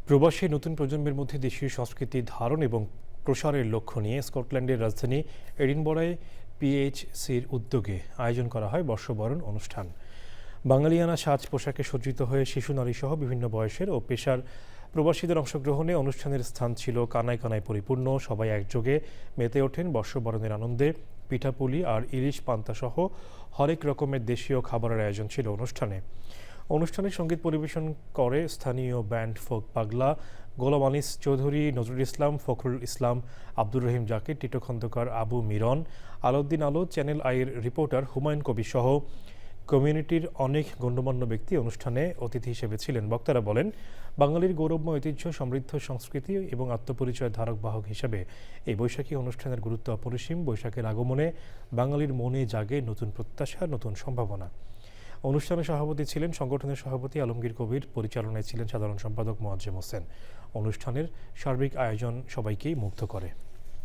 প্রবাসী নতুন প্রজন্মের মধ্যে দেশীয় সংস্কৃতি ধারণ এবং প্রসারের লক্ষ্য নিয়ে স্কটল্যান্ডের রাজধানী এডিনবরায় পিএইচসির উদ্যোগে আয়োজন করা হয় বর্ষবরণ অনুষ্ঠান। বাঙালিয়ানা সাজ পোশাকে সজ্জিত হয়ে শিশু নারীসহ বিভিন্ন বয়সের ও পেশার প্রবাসীদের অংশগ্রহণে অনুষ্ঠানের স্থান ছিল কানায় কানায় পরিপূর্ণ। সবাই একযোগে মেতে ওঠেন বর্ষবরণের আনন্দে। পিঠাপুলি আর ইলিশ পান্তাসহ হরেক রকমের দেশীয় খাবারের আয়োজন ছিল অনুষ্ঠানে সঙ্গীত পরিবেশন করে স্থানীয় ব্যান্ড ফোক পাগলা, গোলাম আনিস চৌধুরী, নজরুল ইসলাম, ফখরুল ইসলাম, আব্দুর রহিম জাকির, টিটো খন্দকার, আবু মিরন, আলাউদ্দিন আলো, চ্যানেল আইয়ের রিপোর্টার হুমায়ুন কবির সহ কমিউনিটির অনেক গণ্যমান্য ব্যক্তি অনুষ্ঠানে অতিথি হিসেবে ছিলেন। বক্তারা বলেন, বাঙালির গৌরবময় ঐতিহ্য, সমৃদ্ধ সংস্কৃতি এবং আত্মপরিচয়ের ধারক বাহক হিসেবে এই বৈশাখী অনুষ্ঠানের গুরুত্ব অপরিসীম। বৈশাখের আগমনে বাঙালির মনে জাগে নতুন প্রত্যাশা, নতুন সম্ভাবনা। অনুষ্ঠানে সভাপতি ছিলেন সংগঠনের সভাপতি আলমগীর কবির, পরিচালনায় ছিলেন সাধারণ সম্পাদক মোয়াজ্জেম হোসেন। অনুষ্ঠানের সার্বিক আয়োজন সবাইকেই মুগ্ধ করে।